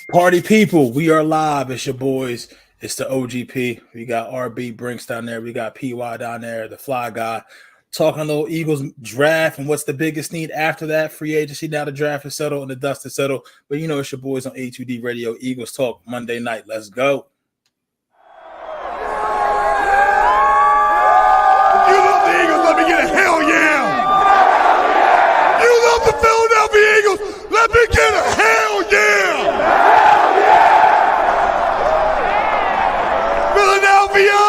Party people, we are live. It's your boys. It's the OGP. We got RB Brinks down there. We got PY down there, the fly guy. Talking a little Eagles draft and what's the biggest need after that. Free agency. Now the draft is settled and the dust is settled. But you know it's your boys on A2D Radio. Eagles Talk Monday night. Let's go. You love the Eagles, let me get a hell yeah! You love the Philadelphia Eagles, let me get a hell yeah! Philadelphia!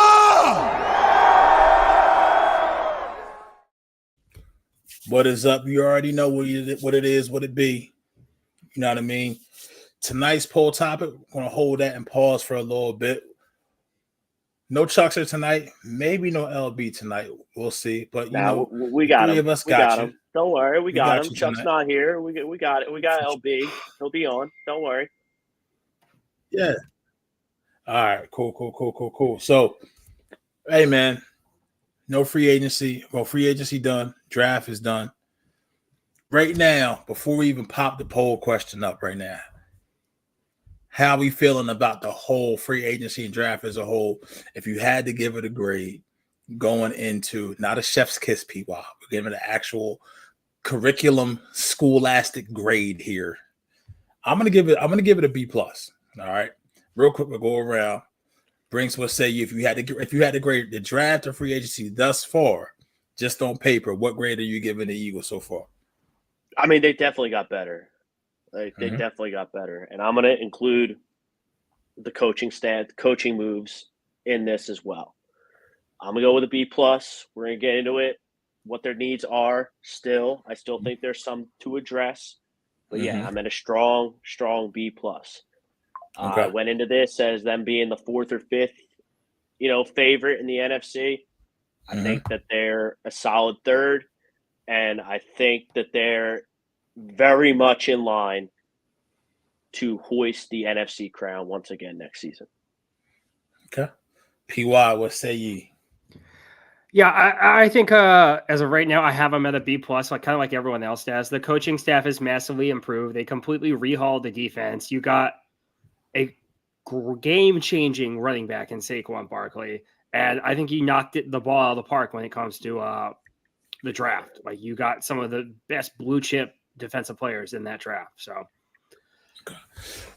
What is up? You already know what it is, what it be. You know what I mean? Tonight's poll topic, we're going to hold that and pause for a little bit. No Chuckster tonight. Maybe no LB tonight. We'll see. But you know, we got him. Three of us got you. Him. Don't worry, we got him. Chuck's tonight. not here. We got it. We got LB. He'll be on. Don't worry. Yeah. All right. Cool. So, hey man, no free agency. Well, free agency done. Draft is done. Right now, before we even pop the poll question up, right now, how are we feeling about the whole free agency and draft as a whole? If you had to give it a grade going into not a chef's kiss, PY, we're giving an actual curriculum scholastic grade here. I'm gonna give it a B plus. All right, real quick, we'll go around. Brinks will say if you had to grade the draft or free agency thus far, just on paper, what grade are you giving the Eagles so far? I mean, they definitely got better. They definitely got better. And I'm going to include the coaching staff, coaching moves in this as well. I'm going to go with a B+. We're going to get into it, what their needs are still. I still think there's some to address. But, yeah, I'm at a strong B+. Okay. Went into this as them being the fourth or fifth, favorite in the NFC. I think that they're a solid third. And I think that they're very much in line to hoist the NFC crown once again next season. Okay. PY, what say ye? Yeah, I think as of right now, I have them at a B+, kind of like everyone else does. The coaching staff is massively improved. They completely rehauled the defense. You got a game-changing running back in Saquon Barkley, and I think he knocked the ball out of the park when it comes to the draft. Like, you got some of the best blue-chip defensive players in that draft. So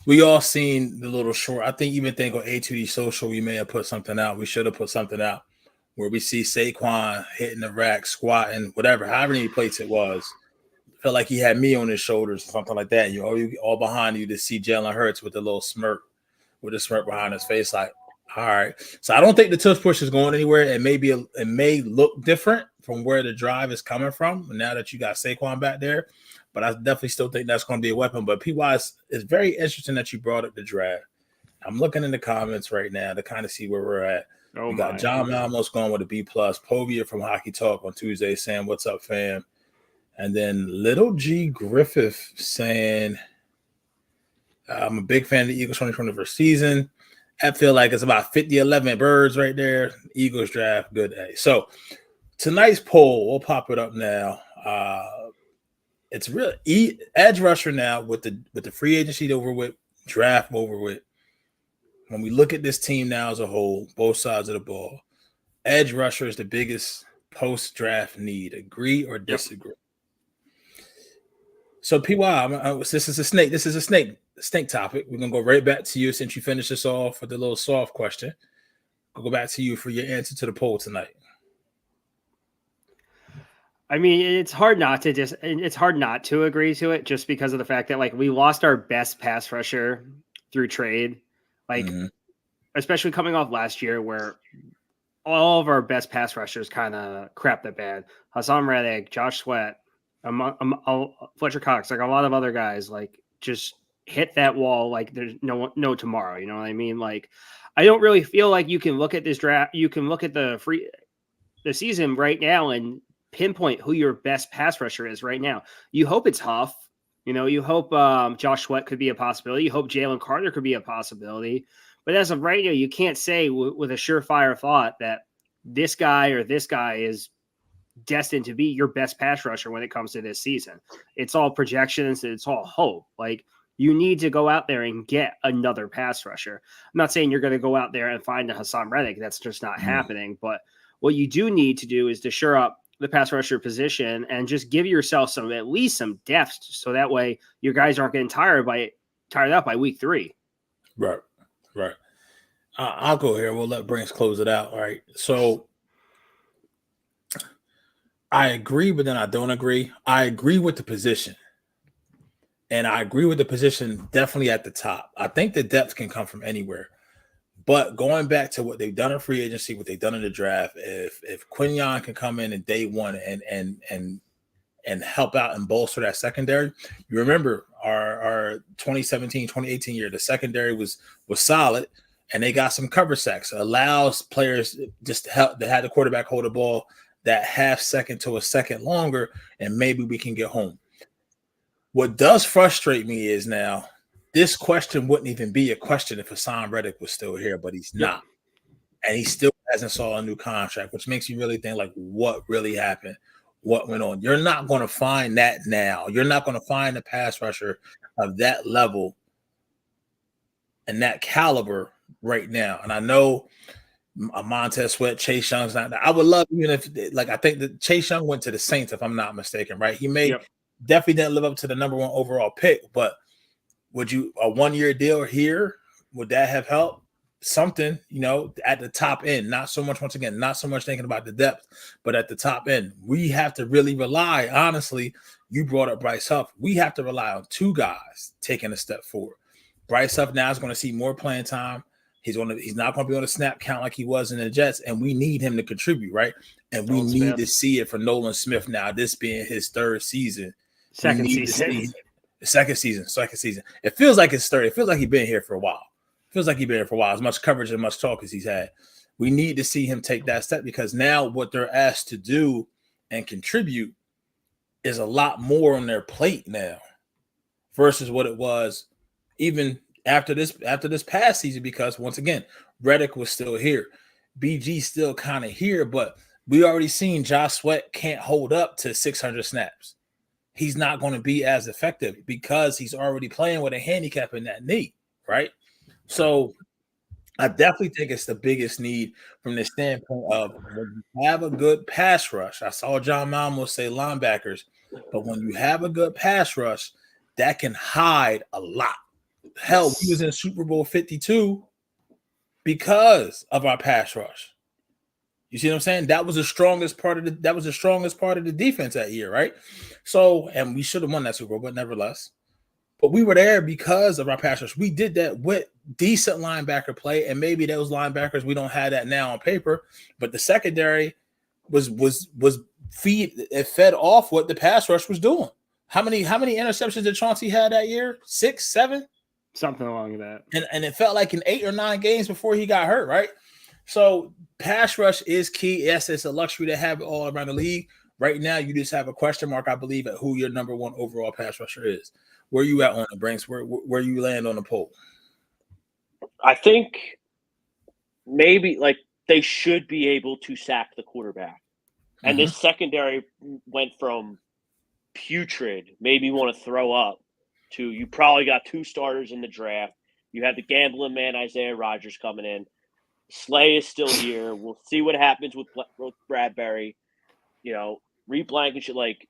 we all seen the little short. I think on A2D social, we may have put something out. We should have put something out where we see Saquon hitting the rack, squatting, whatever, however many plates it was. Felt like he had me on his shoulders or something like that. You all behind you to see Jalen Hurts with a little smirk, with a smirk behind his face, like, all right. So I don't think the tush push is going anywhere. It may look different from where the drive is coming from now that you got Saquon back there. But I definitely still think that's going to be a weapon. But PY, it's very interesting that you brought up the draft. I'm looking in the comments right now to kind of see where we're at. We got John Malmos going with a B+. Povia from Hockey Talk on Tuesday saying, "What's up, fam?" And then Little G Griffith saying, "I'm a big fan of the Eagles 2021 season. I feel like it's about 50-11 birds right there. Eagles draft, good day." So tonight's poll, we'll pop it up now. It's real edge rusher now with the free agency over with, draft over with. When we look at this team now as a whole, both sides of the ball, edge rusher is the biggest post-draft need. Agree or disagree? Yep. So PY, this is a snake topic. We're gonna go right back to you since you finished this off with the little soft question. I'll go back to you for your answer to the poll tonight. I mean, it's hard not to agree to it just because of the fact that, like, we lost our best pass rusher through trade, like, especially coming off last year where all of our best pass rushers kind of crapped the bed. Hassan Reddick, Josh Sweat, Fletcher Cox, like a lot of other guys, like, just hit that wall like there's no tomorrow. You know what I mean? Like, I don't really feel like you can look at this draft. You can look at the season right now and pinpoint who your best pass rusher is right now. You hope it's Huff. You hope Josh Sweat could be a possibility. You hope Jalen Carter could be a possibility. But as of right now, you can't say with a surefire thought that this guy is destined to be your best pass rusher when it comes to this season. It's all projections. It's all hope. Like, You need to go out there and get another pass rusher. I'm not saying you're going to go out there and find a Hassan Reddick. That's just not happening. But what you do need to do is to shore up the pass rusher position and just give yourself at least some depth, so that way your guys aren't getting tired out by week 3. Right. I'll go here. We'll let Brinks close it out. All right. So I agree, but then I don't agree. I agree with the position. And I agree with the position definitely at the top. I think the depth can come from anywhere. But going back to what they've done in free agency, what they've done in the draft, if Quinyon can come in day one and help out and bolster that secondary, you remember our 2017, 2018 year, the secondary was solid, and they got some cover sacks. It allows players just to help. They had the quarterback hold the ball that half second to a second longer, and maybe we can get home. What does frustrate me is now this question wouldn't even be a question if Hassan Reddick was still here, but he's not. And he still hasn't saw a new contract, which makes you really think, like, what really happened? What went on? You're not going to find that now. You're not going to find a pass rusher of that level and that caliber right now. And I know Montez Sweat, Chase Young's not. I would love, even if, like, I think that Chase Young went to the Saints, if I'm not mistaken, right? He definitely didn't live up to the number 1 overall pick, but would you a 1-year deal here? Would that have helped? Something, at the top end, not so much, once again, not so much thinking about the depth, but at the top end, we have to really rely, honestly, you brought up Bryce Huff. We have to rely on 2 guys taking a step forward. Bryce Huff now is going to see more playing time. He's not going to be on a snap count like he was in the Jets, and we need him to contribute, right? And we need to see it for Nolan Smith now, this being his 3rd season. Second season. It feels like it's 3rd. It feels like he's been here for a while. As much coverage and much talk as he's had. We need to see him take that step, because now what they're asked to do and contribute is a lot more on their plate now versus what it was even after this past season, because once again, Reddick was still here. BG still kind of here, but we already seen Josh Sweat can't hold up to 600 snaps. He's not going to be as effective because he's already playing with a handicap in that knee, right? So I definitely think it's the biggest need from the standpoint of when you have a good pass rush. I saw John Malmo say linebackers, but when you have a good pass rush, that can hide a lot. Hell, we was in Super Bowl 52 because of our pass rush. You see what I'm saying? That was the strongest part of the defense that year, right? So, and we should have won that Super Bowl, but nevertheless. But we were there because of our pass rush. We did that with decent linebacker play, and maybe those linebackers, we don't have that now on paper, but the secondary was fed off what the pass rush was doing. How many interceptions did Chauncey had that year? 6, 7? Something along that. And it felt like in 8 or 9 games before he got hurt, right? So pass rush is key. Yes, it's a luxury to have it all around the league. Right now, you just have a question mark, I believe, at who your number 1 overall pass rusher is. Where you at on the Brinks? Where you land on the poll? I think maybe like they should be able to sack the quarterback. And this secondary went from putrid, maybe want to throw up, to you probably got 2 starters in the draft. You have the gambling man Isaiah Rodgers coming in. Slay is still here. We'll see what happens with Bradbury. Reed Blankenship. Like,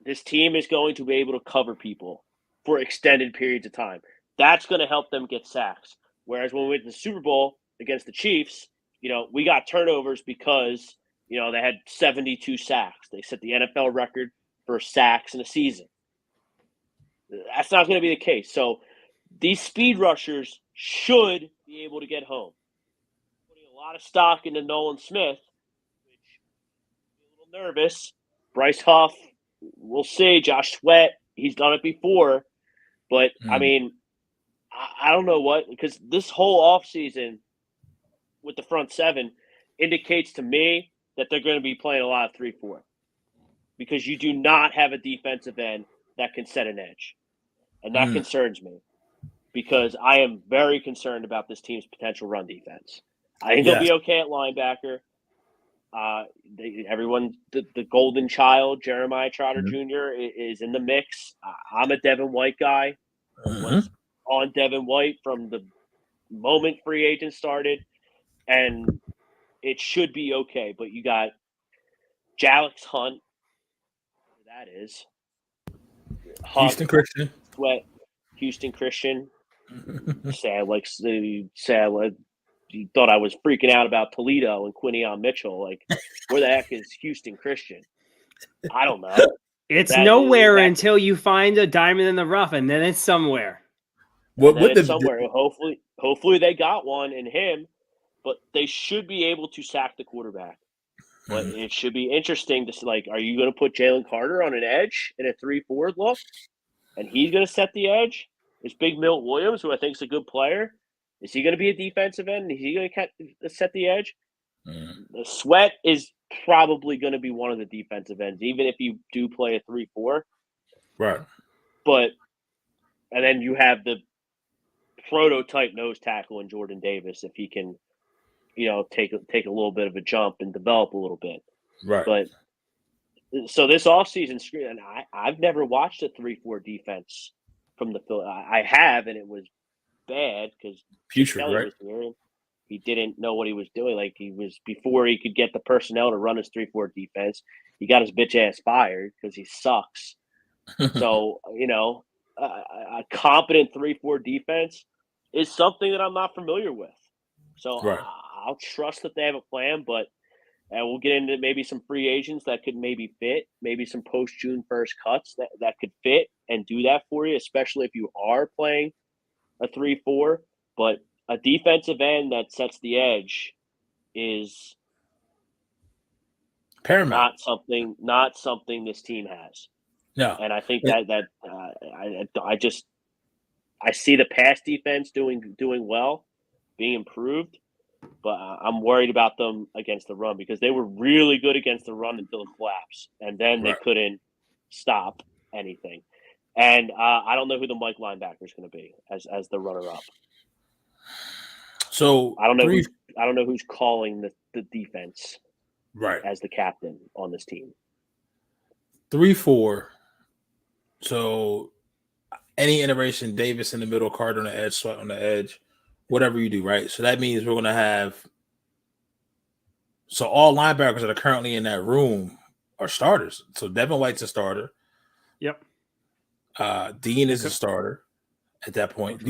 this team is going to be able to cover people for extended periods of time. That's going to help them get sacks. Whereas when we went to the Super Bowl against the Chiefs, we got turnovers because, they had 72 sacks. They set the NFL record for sacks in a season. That's not going to be the case. So these speed rushers should be able to get home. Putting a lot of stock into Nolan Smith, which I'm a little nervous. Bryce Huff, we'll see. Josh Sweat, he's done it before. But, I mean, I don't know what, because this whole offseason with the front 7 indicates to me that they're going to be playing a lot of 3-4, because you do not have a defensive end that can set an edge. And that concerns me, because I am very concerned about this team's potential run defense. I think they'll be okay at linebacker. The golden child, Jeremiah Trotter Jr., is in the mix. I'm a Devin White guy. was on Devin White from the moment free agent started, and it should be okay. But you got Jalix Hunt, that is Houston Christian. Sweat, Houston Christian. Sad, like you thought I was freaking out about Toledo and Quinion Mitchell. Like, where the heck is Houston Christian? I don't know. It's nowhere until you find a diamond in the rough, and then it's somewhere. Somewhere. Hopefully they got one in him, but they should be able to sack the quarterback. But it should be interesting to see, like, are you going to put Jalen Carter on an edge in a 3-4 look, and he's going to set the edge? Is Big Milt Williams, who I think is a good player, is he going to be a defensive end? Is he going to set the edge? The Sweat is probably going to be one of the defensive ends, even if you do play a 3-4. Right. And then you have the prototype nose tackle in Jordan Davis, if he can, take a little bit of a jump and develop a little bit. Right. But so this offseason screen, and I've never watched a 3-4 defense from the Philly. I have, and it was bad because Putrid, right? Was here. He didn't know what he was doing. Like, he was, before he could get the personnel to run his 3-4 defense, he got his bitch ass fired because he sucks. So, a competent 3-4 defense is something that I'm not familiar with. So right. I'll trust that they have a plan, but we'll get into maybe some free agents that could maybe fit, maybe some post-June 1st cuts that could fit and do that for you, especially if you are playing a 3-4. But a defensive end that sets the edge is paramount. Not something this team has. No, and I think that I see the pass defense doing well, being improved, but I'm worried about them against the run because they were really good against the run until it collapsed, and then they couldn't stop anything. And I don't know who the Mike linebacker is going to be as the runner-up. So I don't know who's calling the defense as the captain on this team. 3-4. So any iteration, Davis in the middle, Carter on the edge, Sweat on the edge, whatever you do, right? So that means we're going to have – so all linebackers that are currently in that room are starters. So Devin White's a starter. Yep. Dean is a starter at that point.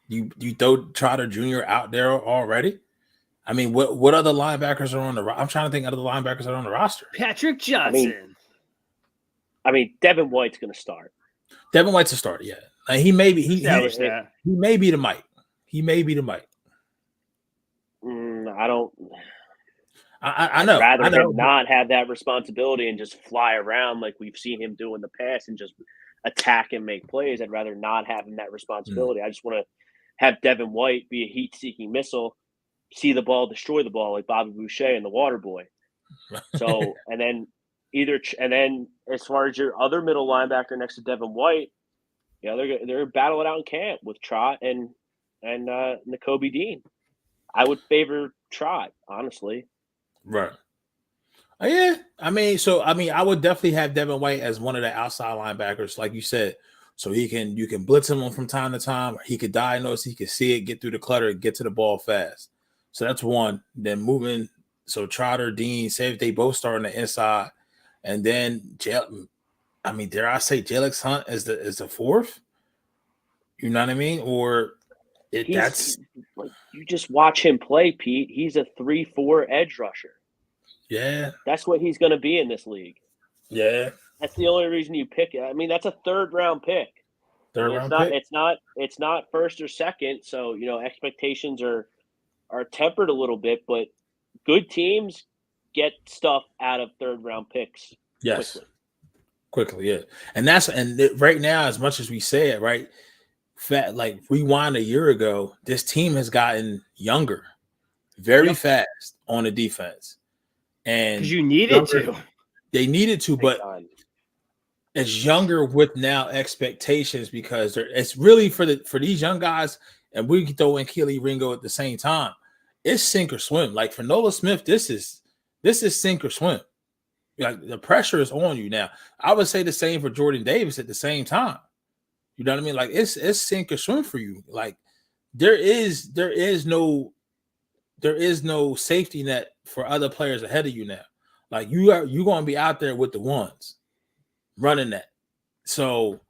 You throw Trotter Jr. out there already? I mean, what other linebackers are on the – I'm trying to think of other linebackers that are on the roster. Patrick Johnson. I mean, Devin White's going to start. Devin White's a starter, yeah. He may be he may be the Mike. He may be the Mike. I don't. I know. I'd rather I know. him not have that responsibility and just fly around like we've seen him do in the past and just attack and make plays. I'd rather not have him that responsibility. I just want to have Devin White be a heat-seeking missile, see the ball, destroy the ball like Bobby Boucher and the Water Boy. So, and then as far as your other middle linebacker next to Devin White, they're battling out in camp with Trot and Nakobe Dean. I would favor Trot, honestly. Right. Yeah. I I would definitely have Devin White as one of the outside linebackers, like you said, so you can blitz him from time to time. He could diagnose, he could see it, get through the clutter, and get to the ball fast. So that's one. Then moving, so Trotter, Dean, say if they both start on the inside, and then dare I say Jalix Hunt is the fourth? You know what I mean? Or that's like, you just watch him play, Pete. He's a 3-4 edge rusher. Yeah. That's what he's going to be in this league. Yeah. That's the only reason you pick it. I mean, that's a third-round pick. It's not first or second, so, expectations are tempered a little bit, but good teams get stuff out of third-round picks. Yes. Quickly, yeah. And right now, as much as we say it, right, like rewind a year ago, this team has gotten younger very fast on the defense. And because you needed to. They needed to, but it's younger with now expectations because it's really for these young guys, and we can throw in Keely Ringo at the same time. It's sink or swim. Like for Nola Smith, this is sink or swim. Like the pressure is on you now. I would say the same for Jordan Davis at the same time. You know what I mean? Like it's sink or swim for you. Like there is no safety net for other players ahead of you now. Like you're going to be out there with the ones running that. So,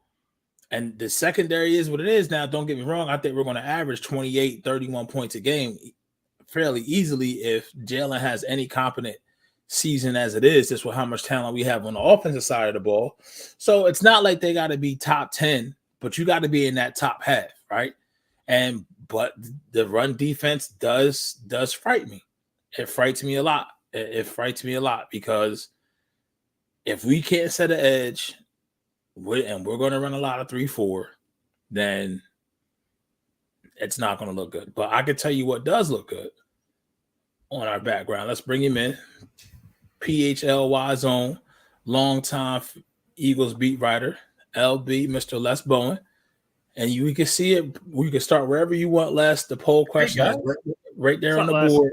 and the secondary is what it is now. Don't get me wrong. I think we're going to average 28, 31 points a game fairly easily if Jalen has any competent season as it is. Just with how much talent we have on the offensive side of the ball. So it's not like they got to be top 10, but you got to be in that top half, right? But the run defense does frighten me. It frightens me a lot. It frightens me a lot because if we can't set an edge, we're going to run a lot of 3-4, then it's not going to look good. But I can tell you what does look good on our background. Let's bring him in. PHLY Zone, longtime Eagles beat writer, LB, Mr. Les Bowen. And we can see it. We can start wherever you want, Les. The poll question is right there on the board.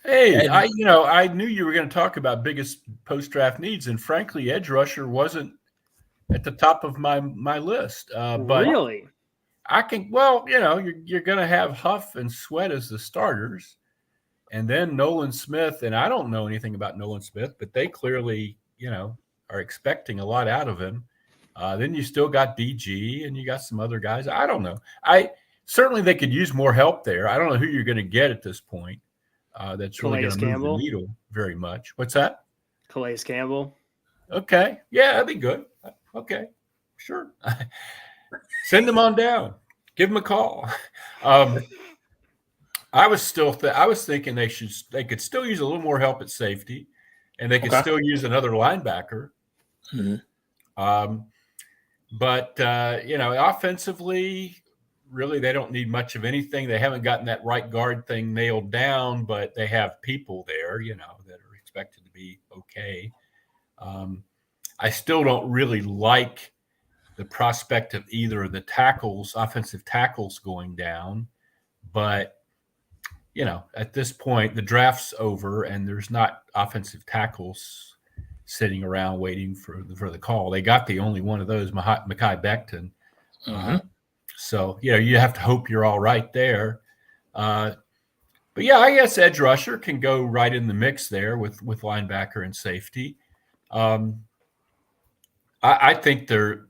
Hey, I knew you were going to talk about biggest post-draft needs, and frankly, edge rusher wasn't at the top of my list. But really, I can. Well, you're going to have Huff and Sweat as the starters, and then Nolan Smith. And I don't know anything about Nolan Smith, but they clearly, are expecting a lot out of him. Then you still got DG, and you got some other guys. I don't know. Certainly they could use more help there. I don't know who you're going to get at this point. That's really going to move the needle very much. What's that? Calais Campbell. Okay. Yeah, that'd be good. Okay. Sure. Send them on down. Give them a call. I was thinking they could still use a little more help at safety, and they could still use another linebacker. Mm-hmm. But offensively, really, they don't need much of anything. They haven't gotten that right guard thing nailed down, but they have people there, that are expected to be okay. I still don't really like the prospect of either of the offensive tackles going down. But, at this point, the draft's over and there's not offensive tackles sitting around waiting for the call. They got the only one of those, Mekhi Becton. Mm-hmm. So, you have to hope you're all right there. But, yeah, I guess edge rusher can go right in the mix there with linebacker and safety. I think they're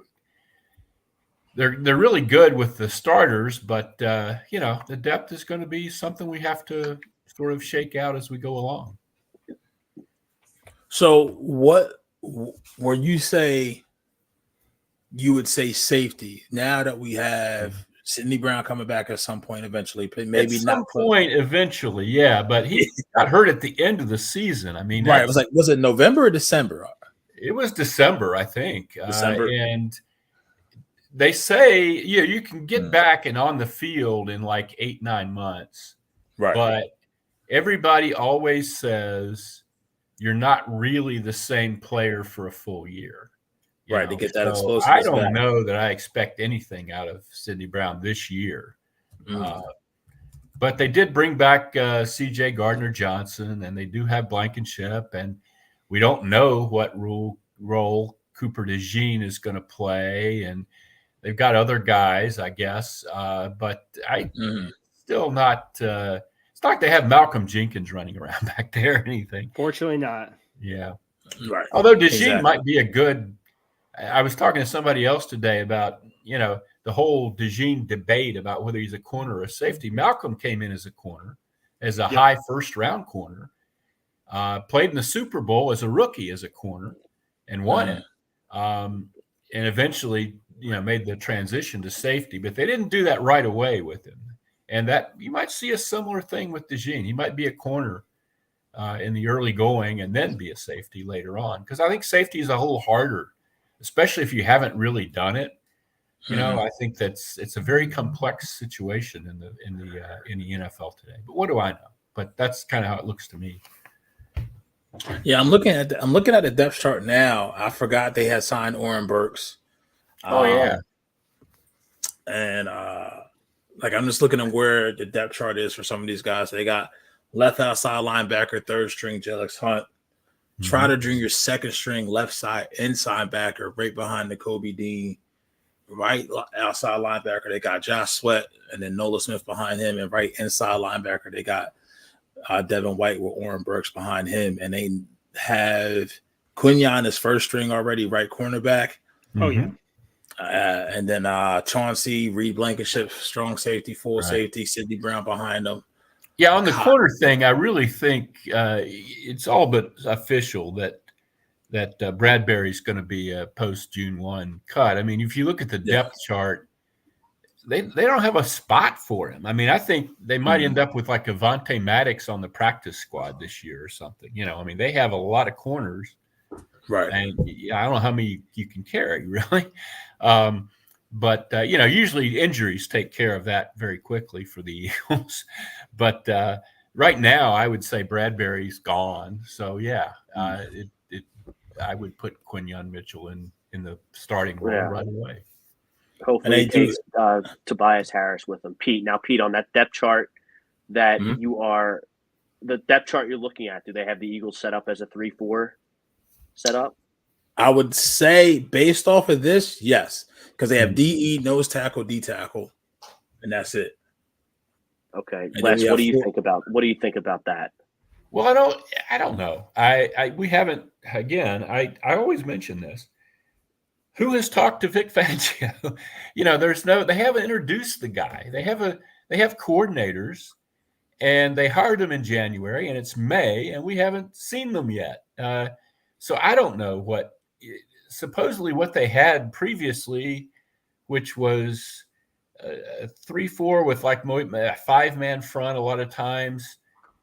really good with the starters, but, the depth is going to be something we have to sort of shake out as we go along. So what were you say you would say safety now that we have Sidney Brown coming back at some point eventually, maybe at some point eventually, yeah, but he got hurt at the end of the season. I mean, right. It was it November or December? It was December, I think. December. And they say, you can get back and on the field in like 8-9 months. Right. But everybody always says you're not really the same player for a full year. Right, to get that explosive. I don't know that I expect anything out of Sidney Brown this year. But they did bring back C.J. Gardner-Johnson, and they do have Blankenship, and we don't know what role Cooper DeJean is going to play, and they've got other guys, I guess. But I still not it's not like they have Malcolm Jenkins running around back there or anything. Fortunately not. Yeah. Right. Although DeJean might be a good – I was talking to somebody else today about, the whole DeJean debate about whether he's a corner or a safety. Malcolm came in as a corner, as a high first-round corner, played in the Super Bowl as a rookie as a corner and won it, and eventually, made the transition to safety. But they didn't do that right away with him. And that you might see a similar thing with DeJean. He might be a corner in the early going and then be a safety later on, because I think safety is a little harder, especially if you haven't really done it. I think it's a very complex situation in the NFL today. But what do I know? But that's kind of how it looks to me. Yeah, I'm looking at the depth chart now. I forgot they had signed Oren Burks. Yeah, and I'm just looking at where the depth chart is for some of these guys. They got left outside linebacker, third string Jelix Hunt. Trotter Jr., second string left side inside backer, right behind Nakobe Dean. right outside linebacker, they got Josh Sweat, and then Nola Smith behind him, and right inside linebacker, they got Devin White with Oren Burks behind him, and they have Quinyon as first string already, right cornerback. Oh yeah. And then Chauncey, Reed Blankenship, strong safety, full safety, Sidney Brown behind them. Yeah, on the corner thing, I really think it's all but official that Bradbury's going to be a post June 1 cut. I mean, if you look at the depth chart, they don't have a spot for him. I mean, I think they might end up with like Avonte Maddox on the practice squad this year or something. You know, I mean, they have a lot of corners. Right. And I don't know how many you can carry, really. But you know, usually injuries take care of that very quickly for the Eagles. But right now, I would say Bradbury's gone. So, yeah, I would put Quinyon Mitchell in the starting role right away. Hopefully he takes Tobias Harris with him. Pete, on that depth chart that the depth chart you're looking at, do they have the Eagles set up as a 3-4 setup? I would say based off of this, yes, because they have DE, nose tackle, D tackle, and that's it. Okay, Les, what do you think about that? Well, I don't know. We haven't. Again, I always mention this. Who has talked to Vic Fangio? You know, they haven't introduced the guy. They have coordinators, and they hired them in January, and it's May, and we haven't seen them yet. So I don't know supposedly what they had previously, which was a 3-4 with like a 5-man front a lot of times,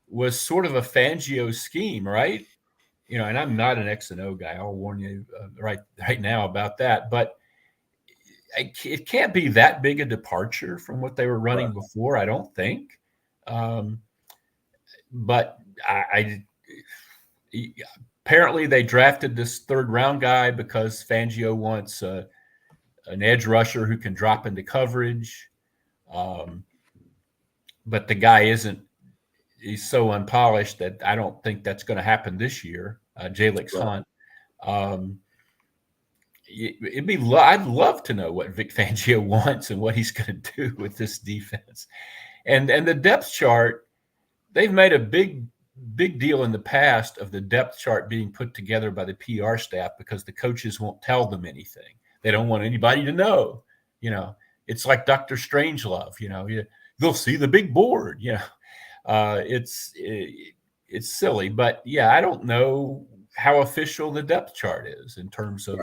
was sort of a Fangio scheme, right? You know, and I'm not an X and O guy. I'll warn you right now about that. But it can't be that big a departure from what they were running before, I don't think. But apparently they drafted this third-round guy because Fangio wants an edge rusher who can drop into coverage. But the guy he's so unpolished that I don't think that's going to happen this year. Jalix Hunt. I'd love to know what Vic Fangio wants and what he's going to do with this defense. And the depth chart, they've made a big deal in the past of the depth chart being put together by the PR staff because the coaches won't tell them anything. They don't want anybody to know. You know, it's like Dr. Strangelove. You know, they'll see the big board. You know, it's silly, but yeah, I don't know how official the depth chart is in terms of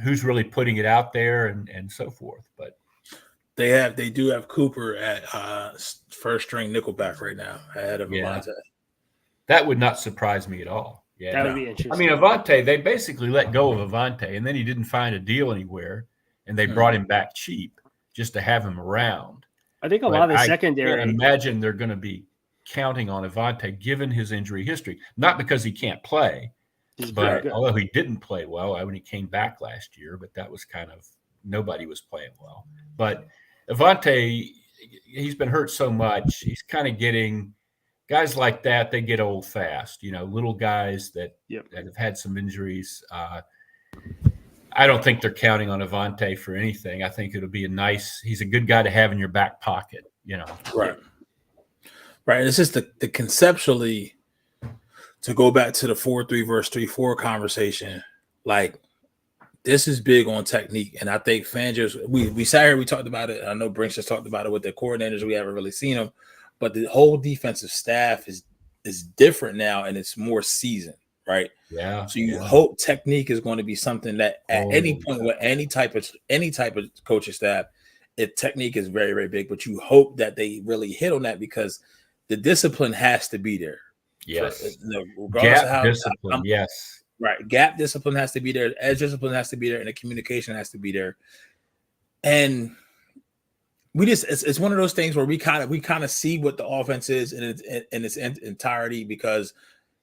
who's really putting it out there and so forth. But they do have Cooper at first string nickelback right now ahead of Avonte. That would not surprise me at all. Yeah, that would be interesting. I mean, Avonte, they basically let go of Avonte, and then he didn't find a deal anywhere, and they brought him back cheap just to have him around. I think a lot of the secondary. I imagine they're going to be counting on Avonte given his injury history, not because he can't play, but although he didn't play well when he came back last year, but that was kind of nobody was playing well. But Avonte, he's been hurt so much, he's kind of getting guys like that. They get old fast, you know, little guys that have had some injuries. I don't think they're counting on Avonte for anything. I think it'll be he's a good guy to have in your back pocket, you know. Right. It's just the conceptually, to go back to the 4-3 versus 3-4 conversation, like this is big on technique. And I think Fangio's, we sat here, we talked about it. I know Brinks just talked about it with the coordinators. We haven't really seen them, but the whole defensive staff is different now, and it's more seasoned, right? Yeah. So you hope technique is going to be something that at any point with any type of coaching staff, if technique is very, very big, but you hope that they really hit on that because the discipline has to be there. Yes. Regardless of how discipline. Yes. Right. Gap discipline has to be there. Edge discipline has to be there, and the communication has to be there. And it's one of those things where we kind of see what the offense is in its entirety because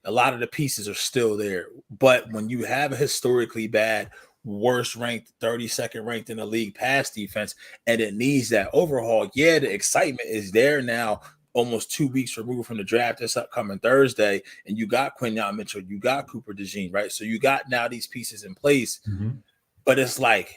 a lot of the pieces are still there. But when you have a historically bad, worst ranked, 32nd ranked in the league pass defense, and it needs that overhaul, the excitement is there now. Almost 2 weeks removed from the draft this upcoming Thursday, and you got Quinyon Mitchell, you got Cooper DeJean, right? So you got now these pieces in place, but it's like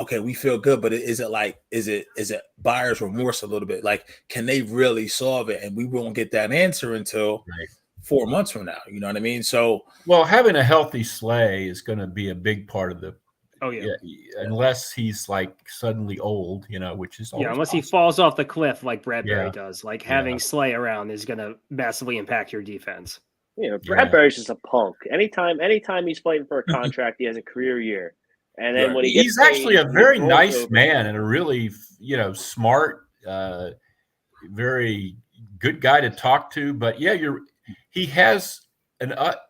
okay, we feel good, but is it buyer's remorse a little bit? Like, can they really solve it? And we won't get that answer until Right. 4 months from now. You know what I mean? So, well, having a healthy Slay is going to be a big part of the. Oh yeah. Unless he's like suddenly old, which is always unless possible. he falls off the cliff like Bradbury Yeah. does. Like having Slay around is going to massively impact your defense. Bradbury's just a punk. Anytime he's fighting for a contract, he has a career year. And then when he's actually a very nice man and a really, smart, very good guy to talk to. But yeah, he has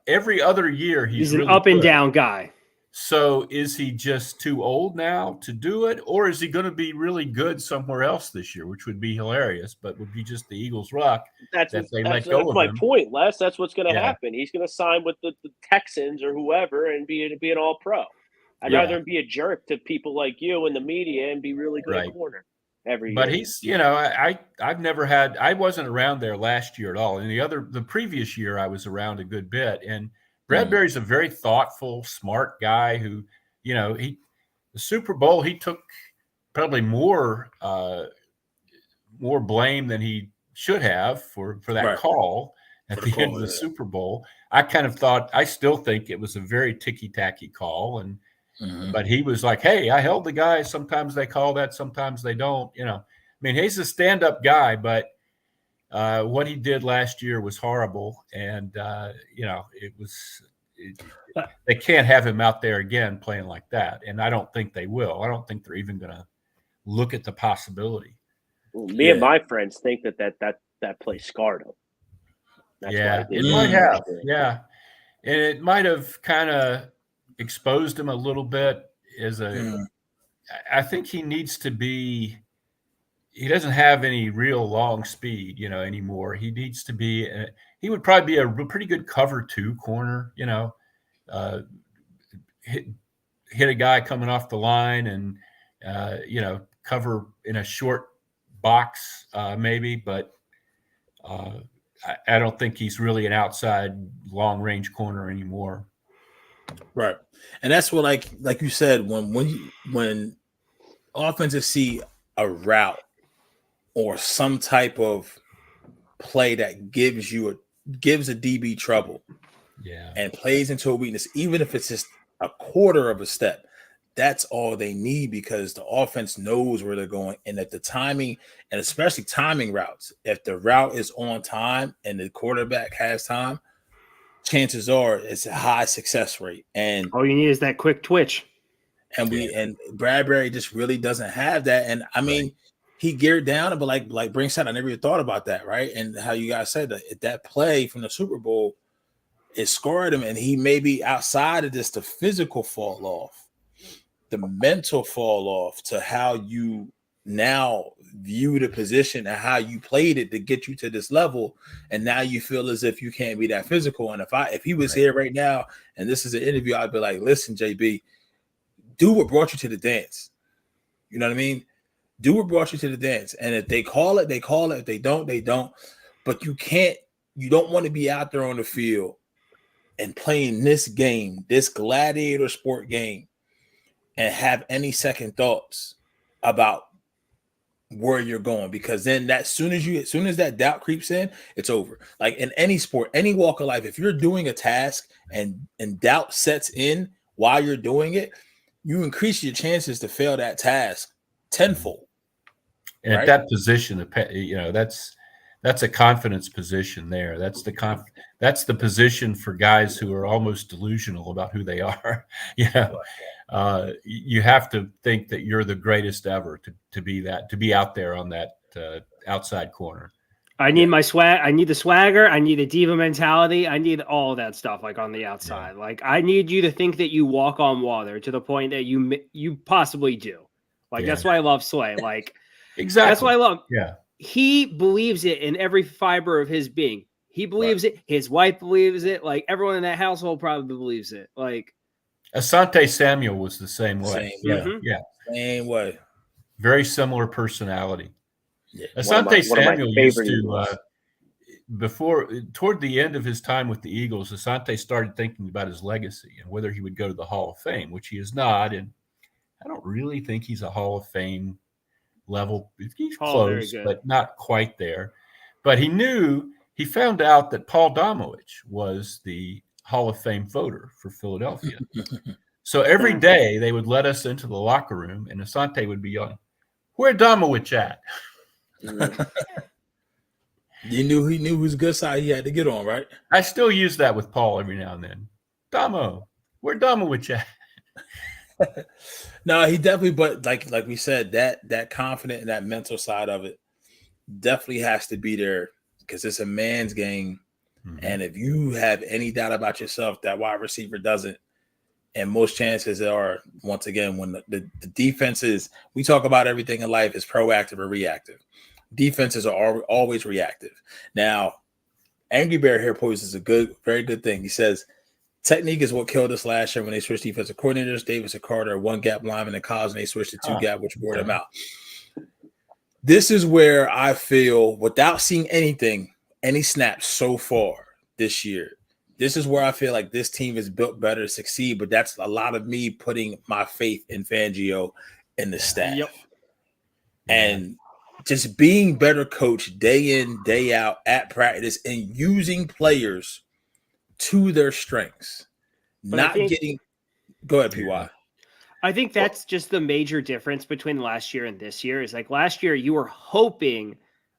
every other year he's an really up and good. down guy. So is he just too old now to do it, or is he going to be really good somewhere else this year, which would be hilarious, but would be just the Eagles' luck that's let go of my him. point, Les. That's what's going to happen. He's going to sign with the Texans or whoever and be an all-pro. I'd rather him be a jerk to people like you and the media and be really good at corner every year. But he's, I've never I wasn't around there last year at all. And the previous year I was around a good bit. And Bradbury's a very thoughtful, smart guy who, the Super Bowl, he took probably more blame than he should have for that call at the end of the Super Bowl. I still think it was a very ticky-tacky call. And, but he was like, hey, I held the guy. Sometimes they call that, sometimes they don't, I mean, he's a stand-up guy, but what he did last year was horrible. And, they can't have him out there again playing like that. And I don't think they will. I don't think they're even going to look at the possibility. Well, me and my friends think that play scarred him. That's why it might have. Yeah. And it might have kind of exposed him a little bit I think he needs to be, he doesn't have any real long speed, anymore. He needs to be, he would probably be a pretty good cover 2 corner, hit a guy coming off the line and, cover in a short box, maybe, but I don't think he's really an outside long range corner anymore. Right. And that's what, like you said, when offenses see a route or some type of play that gives a DB trouble, and plays into a weakness, even if it's just a quarter of a step, that's all they need, because the offense knows where they're going. And if the timing, and especially timing routes, if the route is on time and the quarterback has time, chances are it's a high success rate. And all you need is that quick twitch. And Bradbury just really doesn't have that. And I mean, he geared down, but like Brink said, I never even thought about that, right? And how you guys said that play from the Super Bowl, it scored him, and he maybe outside of just the physical fall off, the mental fall off to how you now view the position and how you played it to get you to this level, and now you feel as if you can't be that physical. And if he was here right now and this is an interview, I'd be like, listen, JB, do what brought you to the dance. You know what I mean? Do what brought you to the dance. And if they call it, they call it. If they don't, they don't. But you don't want to be out there on the field and playing this game, this gladiator sport game, and have any second thoughts about where you're going, because then as soon as that doubt creeps in, it's over. Like in any sport, any walk of life, if you're doing a task and doubt sets in while you're doing it, you increase your chances to fail that task tenfold. And at that position, that's a confidence position there. That's the position for guys who are almost delusional about who they are. You have to think that you're the greatest ever to be out there on that outside corner. I need my swag. I need the swagger. I need a diva mentality. I need all of that stuff, like on the outside. Yeah. Like I need you to think that you walk on water to the point that you possibly do. Like that's why I love Slay. Like exactly. That's why I love. Yeah. He believes it in every fiber of his being. He believes it. His wife believes it. Like everyone in that household probably believes it. Like Asante Samuel was the same way. Same way. Very similar personality. Yeah. Asante Samuel used to, toward the end of his time with the Eagles, Asante started thinking about his legacy and whether he would go to the Hall of Fame, which he is not. And I don't really think he's a Hall of Fame level. He's Very close, good. but not quite there. But he found out that Paul Domowitch was the Hall of Fame voter for Philadelphia. So every day they would let us into the locker room, and Asante would be yelling, "Where Domowitch at?" He knew whose good side he had to get on, right? I still use that with Paul every now and then. Domo, where Domowitch at? No, he definitely, but like we said, that confident and that mental side of it definitely has to be there because it's a man's game. Mm-hmm. And if you have any doubt about yourself, that wide receiver doesn't. And most chances are, once again, when the defense is, we talk about everything in life is proactive or reactive. Defenses are always reactive. Now, Angry Bear here poses a very good thing. He says, technique is what killed us last year when they switched defensive coordinators. Davis and Carter, one gap lineman in college, and they switched to two gap, which wore them out. This is where I feel, without seeing any snaps so far this year, this is where I feel like this team is built better to succeed. But that's a lot of me putting my faith in Fangio and the staff. Yep. And just being better coached day in, day out at practice and using players to their strengths. Go ahead, PY. I think that's just the major difference between last year and this year is like last year you were hoping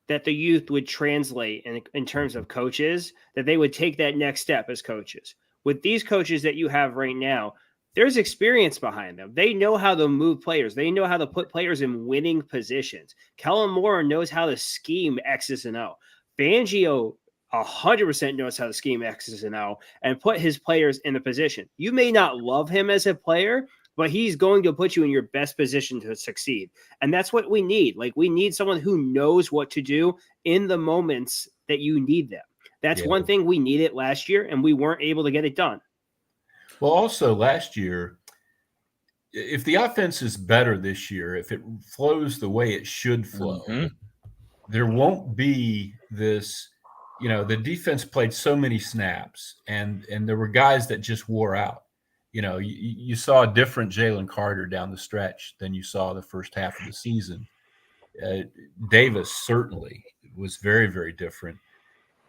that the youth would translate in terms of coaches, that they would take that next step as coaches. With these coaches that you have right now, there's experience behind them. They know how to move players. They know how to put players in winning positions. Kellen Moore knows how to scheme X's and O. Fangio 100% knows how to scheme X's and O and put his players in a position. You may not love him as a player, but he's going to put you in your best position to succeed. And that's what we need. Like, we need someone who knows what to do in the moments that you need them. That's one thing we needed last year, and we weren't able to get it done. Well, also last year, if the offense is better this year, if it flows the way it should flow, there won't be this, the defense played so many snaps and there were guys that just wore out. You saw a different Jalen Carter down the stretch than you saw the first half of the season. Davis certainly was very, very different.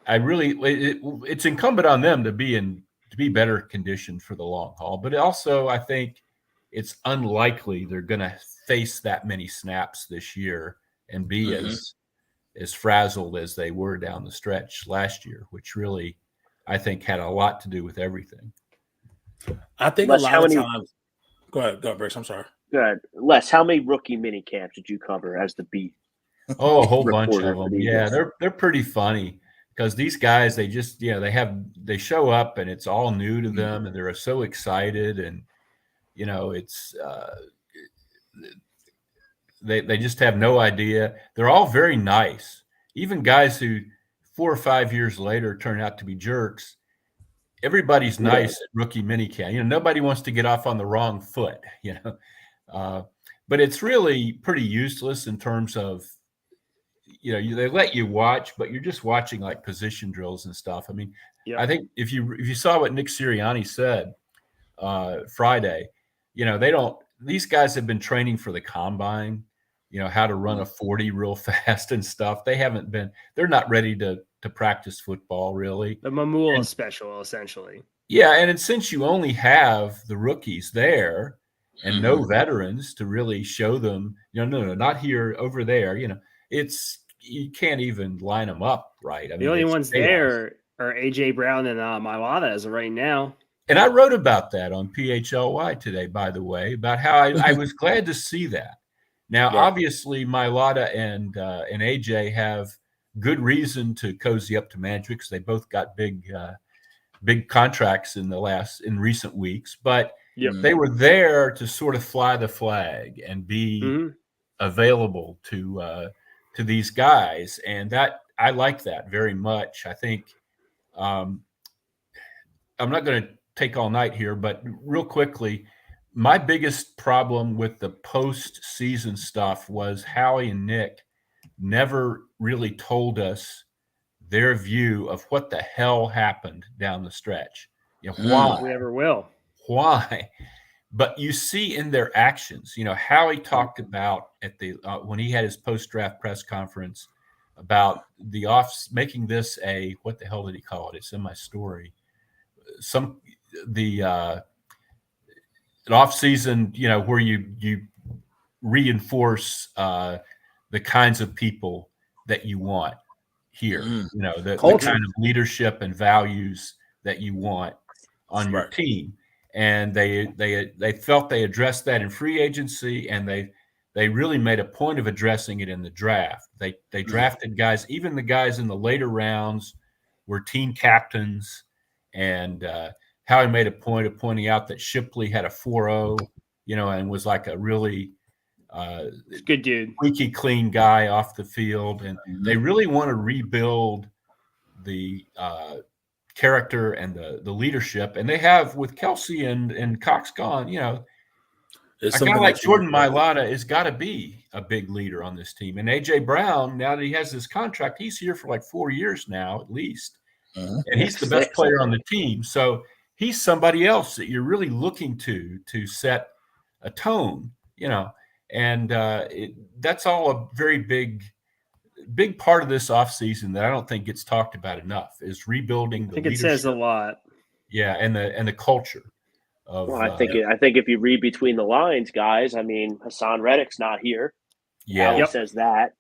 It's incumbent on them to be better conditioned for the long haul. But also, I think it's unlikely they're going to face that many snaps this year and be as frazzled as they were down the stretch last year, which really, I think, had a lot to do with everything. I think Les, a lot of times. Go ahead, Bruce. I'm sorry. Go ahead. Les, how many rookie mini camps did you cover as the beat? Oh, a whole bunch of them. Yeah, they're pretty funny because these guys, they just, they show up and it's all new to them and they're so excited and, it's they just have no idea. They're all very nice. Even guys who 4 or 5 years later turn out to be jerks. Everybody's nice at rookie minicamp. Nobody wants to get off on the wrong foot, but it's really pretty useless in terms of, they let you watch, but you're just watching like position drills and stuff. I mean, I think if you saw what Nick Sirianni said Friday, these guys have been training for the combine, how to run a 40 real fast and stuff. They're not ready to practice football, really. The Mamula special, essentially. Yeah, and since you only have the rookies there and no veterans to really show them, no, not here, over there, you can't even line them up right. I mean, the only ones there are AJ Brown and Mailata as of right now. And I wrote about that on PHLY today, by the way, about how I was glad to see that. Now, obviously, Mailata and AJ have good reason to cozy up to management because they both got big contracts in recent weeks. But they were there to sort of fly the flag and be available to these guys, and that I like that very much. I think I'm not going to take all night here, but real quickly, my biggest problem with the post-season stuff was Howie and Nick never really told us their view of what the hell happened down the stretch. Why? We ever will. Why? but you see in their actions, how he talked about at the when he had his post-draft press conference about the making this a, what the hell did he call it? It's in my story. The an off season, where you reinforce the kinds of people that you want here, the kind of leadership and values that you want on your team. And they felt they addressed that in free agency, and they really made a point of addressing it in the draft. They drafted guys, even the guys in the later rounds were team captains, and Howie made a point of pointing out that Shipley had a 4.0, and was like a really good dude, squeaky clean guy off the field. And they really want to rebuild the character and the leadership. And they have, with Kelsey and Cox gone, a guy like Jordan Mailata has got to be a big leader on this team. And A.J. Brown, now that he has this contract, he's here for like 4 years now at least. And he's the best player on the team. So he's somebody else that you're really looking to set a tone, and that's all a very big part of this offseason that I don't think gets talked about enough, is rebuilding the leadership. It says a lot. Yeah, and the culture of. Well, I think if you read between the lines, guys, I mean, Hassan Reddick's not here. Yeah, Howie says that.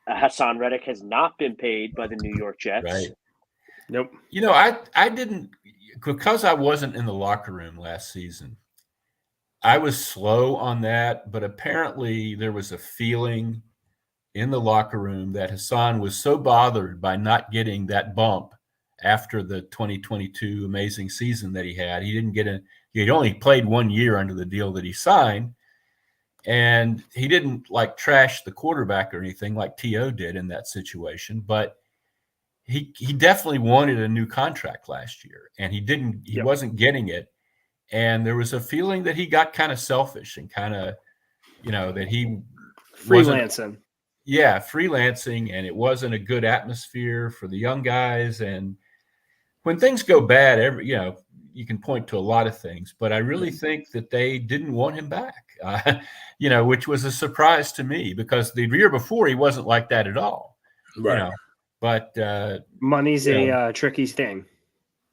Hassan Reddick has not been paid by the New York Jets. Right. Nope. I didn't, because I wasn't in the locker room last season. I was slow on that, but apparently there was a feeling in the locker room that Hassan was so bothered by not getting that bump after the 2022 amazing season that he had. He didn't get he'd only played 1 year under the deal that he signed, and he didn't like trash the quarterback or anything like T.O. did in that situation, but he definitely wanted a new contract last year, and he wasn't getting it. And there was a feeling that he got kind of selfish and kind of, that he freelancing. Freelancing, and it wasn't a good atmosphere for the young guys. And when things go bad, you can point to a lot of things, but I really think that they didn't want him back, which was a surprise to me, because the year before he wasn't like that at all. Right. But money's a tricky thing.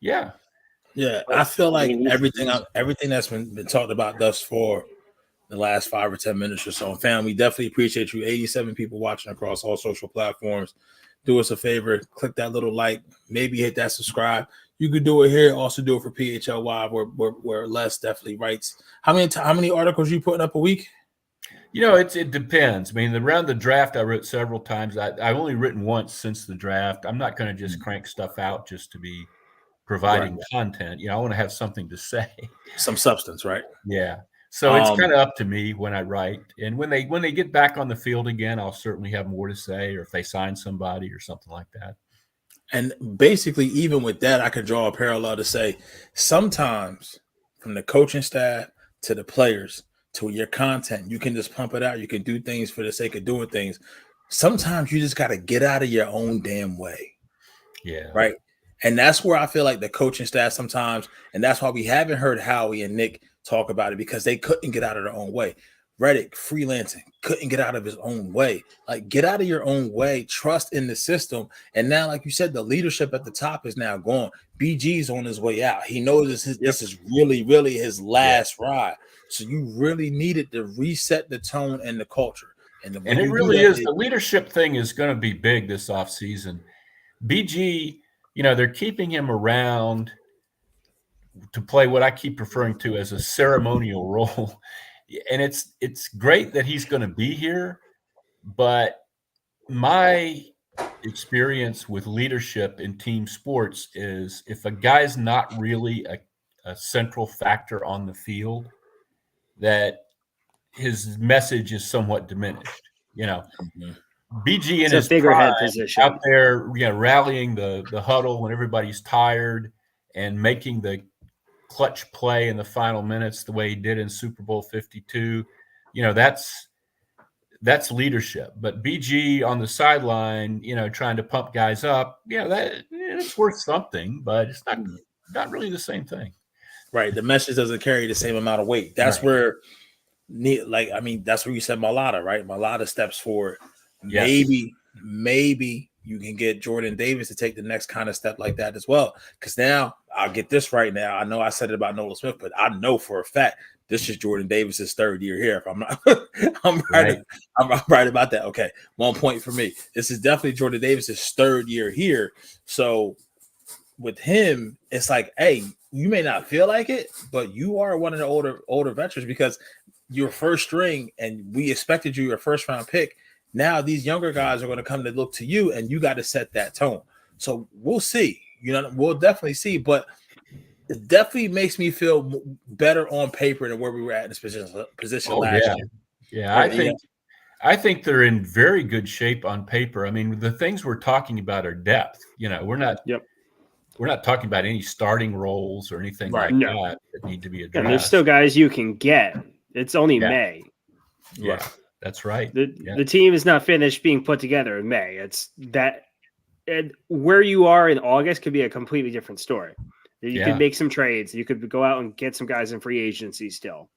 Yeah. Yeah, I feel like everything that's been talked about thus far, the last 5 or 10 minutes or so. And fam, we definitely appreciate you. 87 people watching across all social platforms. Do us a favor, click that little like, maybe hit that subscribe. You could do it here. Also do it for PHLY, where Les definitely writes. How many articles are you putting up a week? It depends. I mean, around the draft, I wrote several times. I've only written once since the draft. I'm not going to just crank stuff out just to be providing content. I want to have something to say, some substance, right? Yeah. So it's kind of up to me when I write, and when they get back on the field again, I'll certainly have more to say, or if they sign somebody or something like that. And basically, even with that, I could draw a parallel to say sometimes from the coaching staff to the players to your content, you can just pump it out. You can do things for the sake of doing things. Sometimes you just got to get out of your own damn way. Yeah. Right. And that's where I feel like the coaching staff sometimes, and that's why we haven't heard Howie and Nick talk about it, because they couldn't get out of their own way. Reddick, freelancing, couldn't get out of his own way. Like, get out of your own way, trust in the system. And now, like you said, the leadership at the top is now gone. BG's on his way out. He knows this is really, really his last ride. So you really needed to reset the tone and the culture. And it really is. The leadership thing is going to be big this offseason. BG, they're keeping him around to play what I keep referring to as a ceremonial role. And it's great that he's going to be here, but my experience with leadership in team sports is if a guy's not really a central factor on the field, that his message is somewhat diminished. BG in his figurehead prime, position out there, rallying the huddle when everybody's tired and making the clutch play in the final minutes the way he did in Super Bowl 52. That's leadership. But BG on the sideline, trying to pump guys up, it's worth something, but it's not really the same thing. Right. The message doesn't carry the same amount of weight. That's Right. where, that's where you said Malata, right? Malata steps forward. Yes. Maybe you can get Jordan Davis to take the next kind of step like that as well. Because now I'll get this right now. I know I said it about Nolan Smith, but I know for a fact this is Jordan Davis's third year here. If I'm not, I'm right. Right. I'm right about that. Okay, 1 point for me. This is definitely Jordan Davis's third year here. So with him, it's like, hey, you may not feel like it, but you are one of the older veterans because you're first string, and we expected you a first round pick. Now these younger guys are going to come to look to you, and you got to set that tone. So we'll see. We'll definitely see. But it definitely makes me feel better on paper than where we were at in this position last year. Yeah, I think they're in very good shape on paper. I mean, the things we're talking about are depth. We're not talking about any starting roles or anything like that need to be addressed. And there's still guys you can get. It's only May. Yeah, that's right. The team is not finished being put together in May. It's that, and where you are in August could be a completely different story. You could make some trades. You could go out and get some guys in free agency still.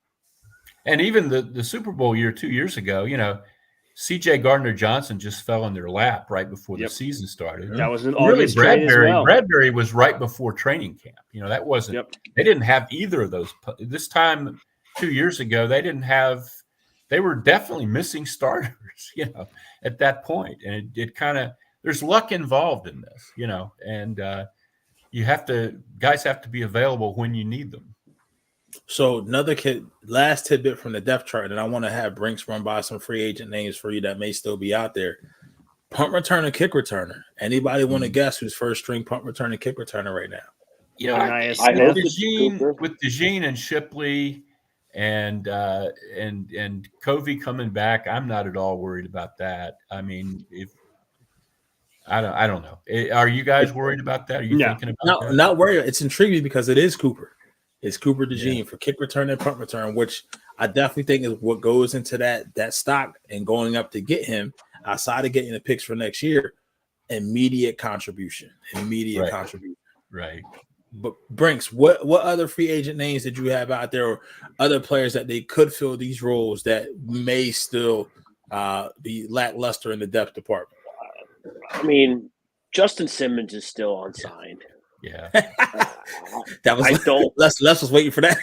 And even the Super Bowl year 2 years ago, C.J. Gardner-Johnson just fell in their lap right before the season started. That was an August trade as well. Bradbury was right before training camp. That wasn't. They didn't have either of those. This time 2 years ago, they didn't have. They were definitely missing starters. At that point, and it kind of there's luck involved in this. And guys have to be available when you need them. So another last tidbit from the depth chart, and I want to have Brinks run by some free agent names for you that may still be out there. Punt returner, kick returner. Anybody want to guess who's first string punt returner, kick returner right now? With DeJean and Shipley and Covey coming back, I'm not at all worried about that. I mean, I don't know. Are you guys worried about that? Are you thinking about that? Not worried. It's intriguing because it is Cooper. It's Cooper DeJean for kick return and punt return, which I definitely think is what goes into that stock and going up to get him outside of getting the picks for next year. Immediate contribution. Right. But Brinks, what other free agent names did you have out there, or other players that they could fill these roles that may still be lackluster in the depth department? I mean, Justin Simmons is still unsigned. Yeah. That was Les was waiting for that.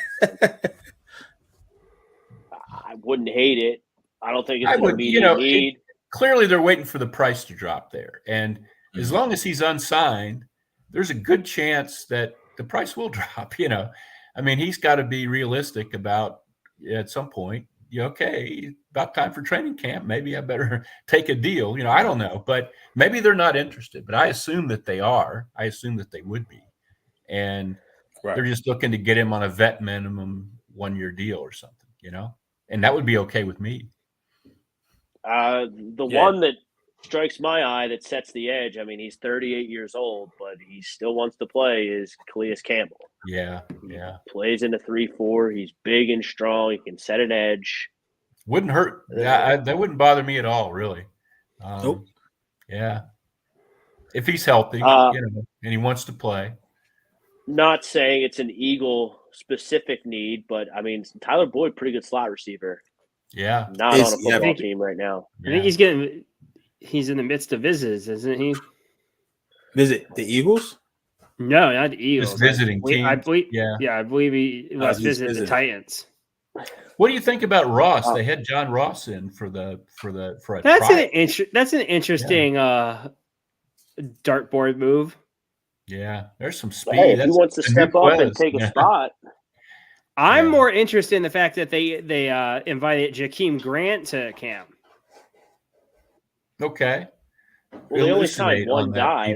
I wouldn't hate it. I don't think it's an immediate need. Clearly they're waiting for the price to drop there. And as long as he's unsigned, there's a good chance that the price will drop. I mean, he's got to be realistic about at some point, about time for training camp. Maybe I better take a deal. I don't know, but maybe they're not interested, but I assume that they are. I assume that they would be. And they're just looking to get him on a vet minimum 1 year deal or something, and that would be okay with me. One that strikes my eye that sets the edge. I mean, he's 38 years old, but he still wants to play is Calais Campbell. Yeah. He plays in a 3-4. He's big and strong. He can set an edge. Wouldn't hurt. That wouldn't bother me at all, really. Nope. Yeah. If he's healthy, and he wants to play. Not saying it's an Eagle-specific need, but, I mean, Tyler Boyd, pretty good slot receiver. Yeah. Not on a football team right now. I think he's in the midst of visits, isn't he? Visit the Eagles? No, not the Eagles. Just visiting teams. I believe he was visiting the Titans. What do you think about Ross? They had John Ross in for a That's an interesting dartboard move. Yeah, there's some speed. Hey, if he wants to step up and take a spot. I'm more interested in the fact that they invited Jakeem Grant to camp. Okay. Well, they only signed one guy.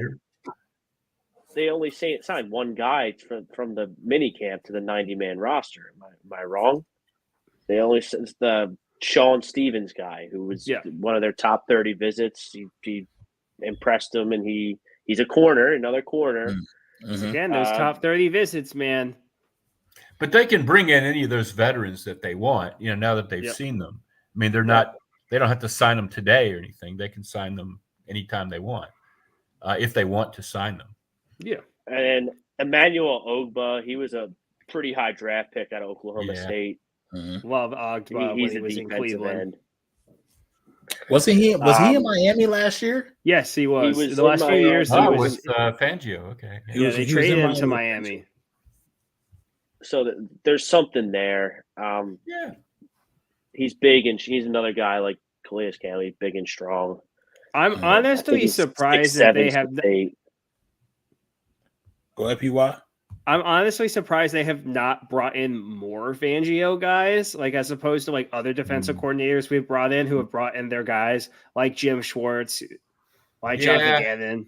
They only signed one guy from the minicamp to the 90-man roster. Am I wrong? They only the Sean Stevens guy, who was one of their top 30 visits. He impressed them, and he's another corner. Mm-hmm. Again, those top 30 visits, man. But they can bring in any of those veterans that they want, now that they've seen them. I mean, they don't have to sign them today or anything. They can sign them anytime they want, if they want to sign them. Yeah. And Emmanuel Ogba, he was a pretty high draft pick out of Oklahoma State. Love Ogba when he was in Cleveland. End. Wasn't he? Was he in Miami last year? Yes, he was. He was the last few years, he was with Fangio. Okay, yeah, they traded him to Miami. So there's something there. He's big, and he's another guy like Calais Campbell, big and strong. I'm honestly surprised that they have. Go ahead, PY. I'm honestly surprised they have not brought in more Fangio guys, like as opposed to like other defensive coordinators we've brought in who have brought in their guys like Jim Schwartz, like Jonathan Gannon.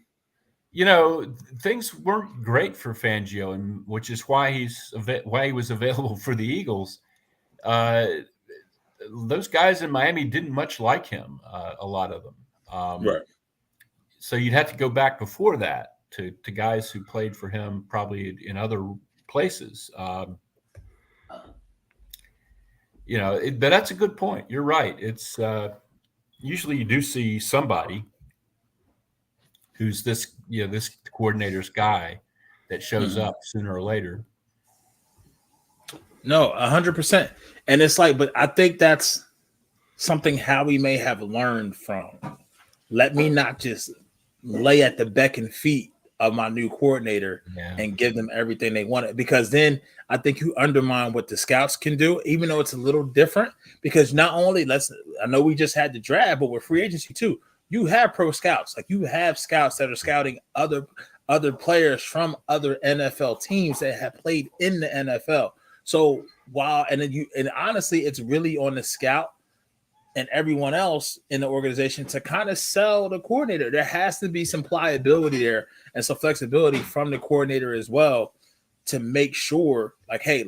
You know, things weren't great for Fangio, and which is why he was available for the Eagles. Those guys in Miami didn't much like him, a lot of them. Right. So you'd have to go back before that to guys who played for him probably in other places. You know, but that's a good point. You're right. It's usually you do see somebody who's this coordinator's guy that shows up sooner or later. No, 100%. And it's like, but I think that's something Howie may have learned from. Let me not just lay at the beck and feet of my new coordinator and give them everything they wanted, because then I think you undermine what the scouts can do, even though it's a little different. Because not only I know we just had the draft, but with free agency too, you have pro scouts. Like you have scouts that are scouting other players from other NFL teams that have played in the NFL. So and honestly, it's really on the scout and everyone else in the organization to kind of sell the coordinator. There has to be some pliability there and some flexibility from the coordinator as well to make sure, like, hey,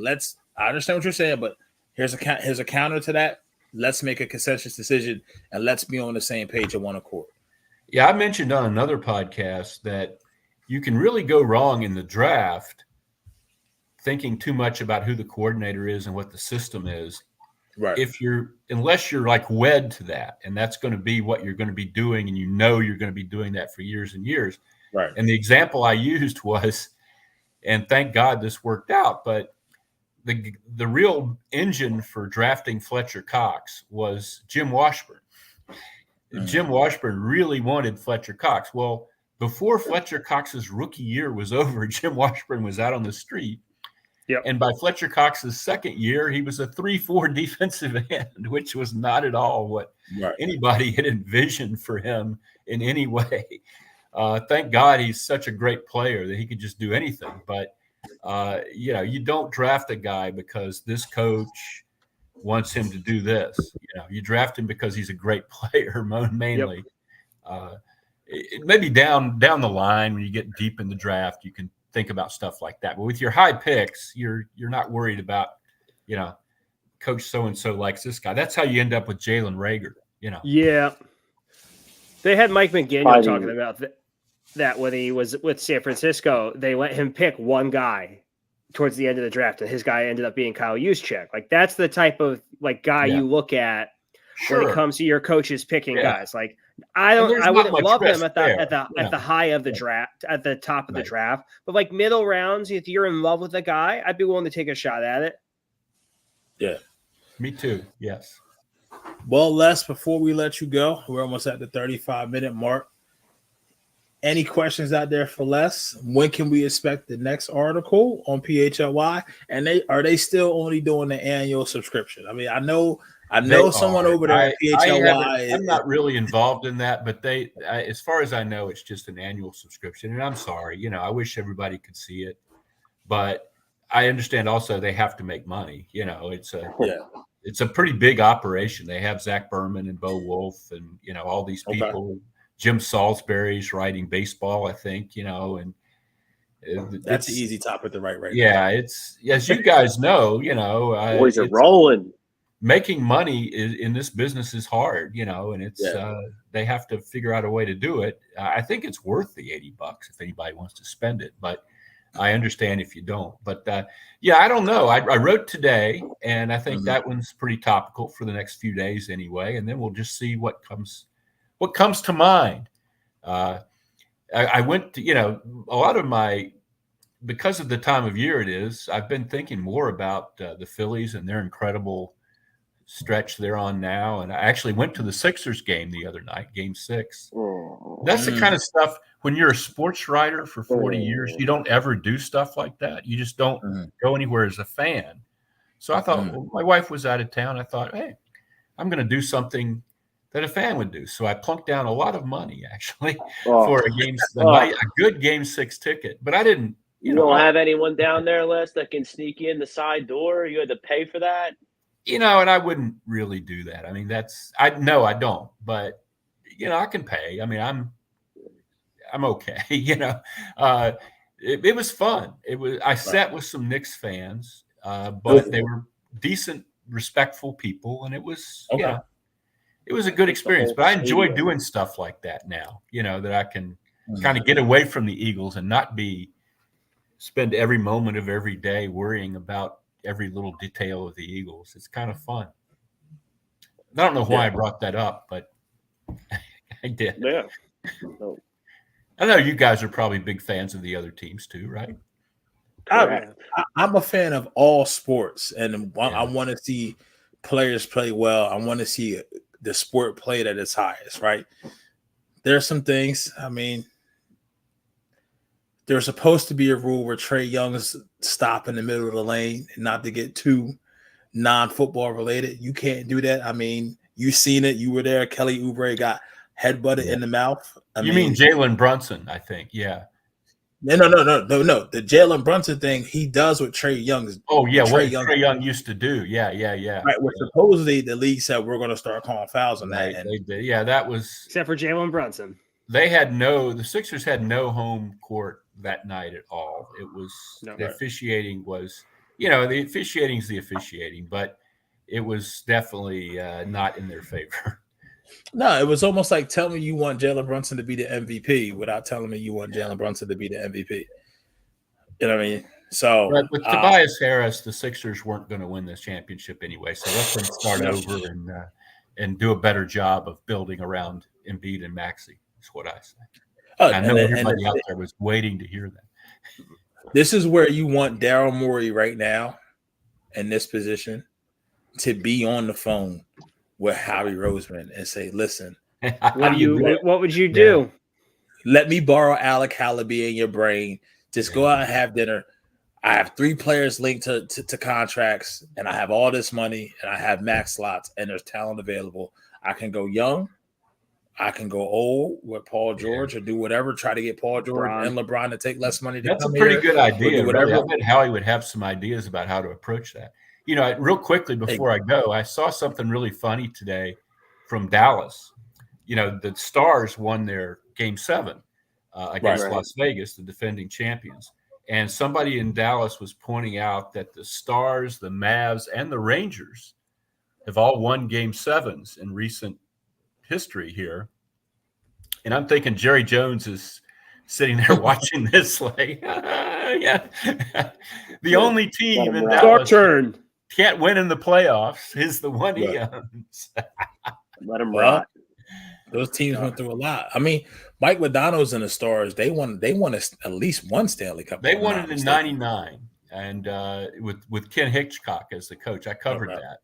I understand what you're saying, but here's a counter to that. Let's make a consensus decision and let's be on the same page of one accord. Yeah, I mentioned on another podcast that you can really go wrong in the draft thinking too much about who the coordinator is and what the system is. Right. Unless you're like wed to that, and that's going to be what you're going to be doing, and you know you're going to be doing that for years and years. Right. And the example I used was, and thank God this worked out, but the real engine for drafting Fletcher Cox was Jim Washburn. Jim Washburn really wanted Fletcher Cox. Well, before Fletcher Cox's rookie year was over, Jim Washburn was out on the street. Yep. And by Fletcher Cox's second year, he was a 3-4 defensive end, which was not at all what anybody had envisioned for him in any way. Thank God he's such a great player that he could just do anything. But, you don't draft a guy because this coach wants him to do this. You draft him because he's a great player, mainly. Yep. Maybe down the line when you get deep in the draft, you can think about stuff like that. But with your high picks, you're not worried about, coach so-and-so likes this guy. That's how you end up with Jalen Reagor, Yeah. They had Mike McDaniel talking about that when he was with San Francisco. They let him pick one guy towards the end of the draft, and his guy ended up being Kyle Juszczyk. Like, that's the type of guy you look at when it comes to your coaches picking guys. Like, I wouldn't love him at the high of the draft, at the top of the draft, but like middle rounds, if you're in love with a guy, I'd be willing to take a shot at it. Yeah, me too. Yes. Well, Les, before we let you go, we're almost at the 35-minute mark. Any questions out there for Les? When can we expect the next article on PHLY? And are they still only doing the annual subscription? I mean, I know someone over there at PHLY. I'm not really involved in that, but as far as I know, it's just an annual subscription. And I'm sorry, I wish everybody could see it, but I understand also they have to make money. It's a pretty big operation. They have Zach Berman and Bo Wolf and all these people. Okay. Jim Salisbury's writing baseball, I think. And that's an easy topic to write right now. It's, as you guys know, boys are rolling. Making money in this business is hard, and it's they have to figure out a way to do it. I think it's worth the $80 if anybody wants to spend it, but I understand if you don't. But I don't know. I wrote today, and I think that one's pretty topical for the next few days anyway, and then we'll just see what comes to mind. I went to, a lot of my because of the time of year it is, I've been thinking more about the Phillies and their incredible stretch they're on now. And I actually went to the Sixers game the other night, Game 6. That's the kind of stuff, when you're a sports writer for 40 years, you don't ever do stuff like that. You just don't go anywhere as a fan. So I thought, well, my wife was out of town. I thought, hey, I'm going to do something that a fan would do. So I plunked down a lot of money, actually, for a good Game 6 ticket. But I didn't. You don't have anyone down there, Les, that can sneak you in the side door? You had to pay for that? And I wouldn't really do that. I mean, I don't. But, I can pay. I mean, I'm okay. It was fun. I sat with some Knicks fans, but they were decent, respectful people, and it was it was a good experience. But I enjoy doing stuff like that now. That I can kind of get away from the Eagles and not spend every moment of every day worrying about every little detail of the Eagles. It's kind of fun. I don't know why I brought that up, but I did. Yeah. I know you guys are probably big fans of the other teams too, right? I'm a fan of all sports, and I want to see players play well. I want to see the sport played at its highest, right? There's some things, I mean, there's supposed to be a rule where Trae Young's stop in the middle of the lane, and not to get too non-football related. You can't do that. I mean, you've seen it. You were there. Kelly Oubre got headbutted in the mouth. I mean Jalen Brunson, I think. Yeah. No. The Jalen Brunson thing, he does what Trae Young's. Oh, yeah, what Trae Young used to do. Yeah. Right, which supposedly the league said we're going to start calling fouls on that. They did. Yeah, that was. Except for Jalen Brunson. The Sixers had no home court that night at all. It was the officiating was, the officiating is the officiating, but it was definitely not in their favor. No, it was almost like tell me you want Jalen Brunson to be the MVP without telling me you want Jalen Brunson to be the MVP. You know what I mean? So with Tobias Harris, the Sixers weren't going to win this championship anyway. So let them start over and do a better job of building around Embiid and Maxey. Is what I say. I know everybody out there was waiting to hear that. This is where you want Daryl Morey right now in this position to be on the phone with Howie Roseman and say, listen, what would you do? Let me borrow Alec Halaby in your brain. Just go out and have dinner. I have 3 players linked to contracts, and I have all this money, and I have max slots, and there's talent available. I can go young. I can go old with Paul George or do whatever, try to get Paul George and LeBron to take less money. That's a pretty good idea. Whatever. I bet Howie would have some ideas about how to approach that. Real quickly before I go, I saw something really funny today from Dallas. The Stars won their Game 7 against Las Vegas, the defending champions. And somebody in Dallas was pointing out that the Stars, the Mavs, and the Rangers have all won Game 7s in recent history here. And I'm thinking Jerry Jones is sitting there watching this like, the only team in Dallas can't win in the playoffs is the one he owns. Let him rot. Those teams went through a lot. I mean, Mike Modano's and the Stars, they won at least one Stanley Cup. They won it in '99, and with Ken Hitchcock as the coach. I covered that,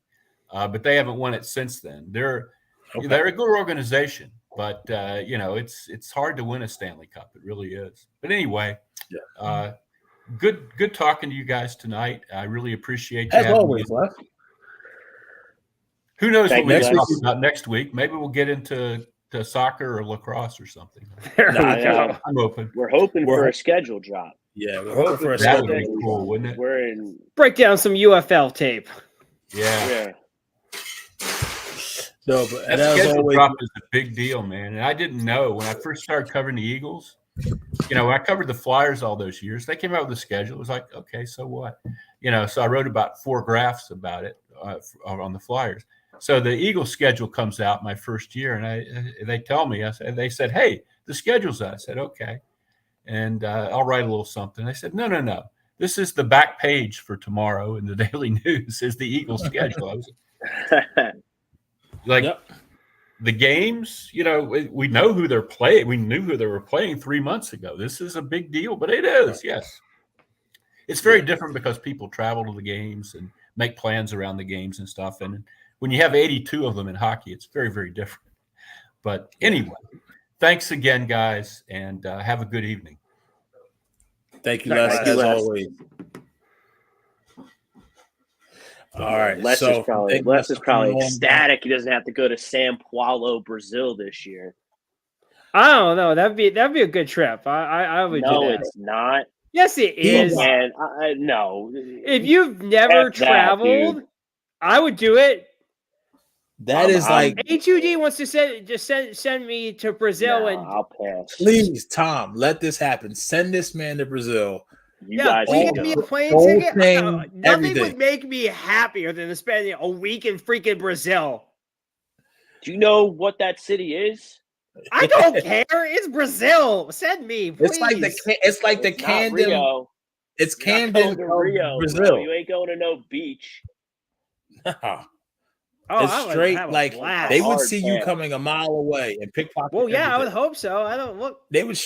but they haven't won it since then. They're a good organization, but it's hard to win a Stanley Cup. It really is. But anyway, good talking to you guys tonight. I really appreciate you. As always, Les. Who knows what we'll talk about next week? Maybe we'll get into soccer or lacrosse or something. I'm open. We're hoping for a schedule drop. Yeah, we're hoping for a that schedule. Would be cool, wouldn't it? Break down some UFL tape. Yeah. No, but that schedule drop is a big deal, man. And I didn't know when I first started covering the Eagles. When I covered the Flyers all those years, they came out with a schedule. It was like, okay, so what? So I wrote about 4 graphs about it on the Flyers. So the Eagles schedule comes out my first year, and they tell me, they said, hey, the schedule's out. I said, okay. And I'll write a little something. They said, no. This is the back page for tomorrow in the Daily News is the Eagles schedule. I was like, the games, we know who they're playing. We knew who they were playing 3 months ago. This is a big deal, but it is, yes. It's very different because people travel to the games and make plans around the games and stuff. And when you have 82 of them in hockey, it's very, very different. But anyway, thanks again, guys, and have a good evening. Thank you, Les, as always. All right. Les is probably ecstatic he doesn't have to go to Sao Paulo, Brazil this year. I don't know. That'd be a good trip. I would do that. No, it's not. Yes, it is. Man, no. If you've never traveled, I would do it. That is like A2D wants to send me to Brazil, and I'll pass. Please, Tom, let this happen. Send this man to Brazil. You guys get me a plane ticket. Nothing would make me happier than to spend a week in freaking Brazil. Do you know what that city is? I don't care. It's Brazil. Send me, please. It's like the Camden. Rio. It's Camden, Rio, Brazil. Bro. You ain't going to no beach. It's straight like they would see you coming a mile away and pickpocket. Well, yeah, I would hope so. I don't look. They would.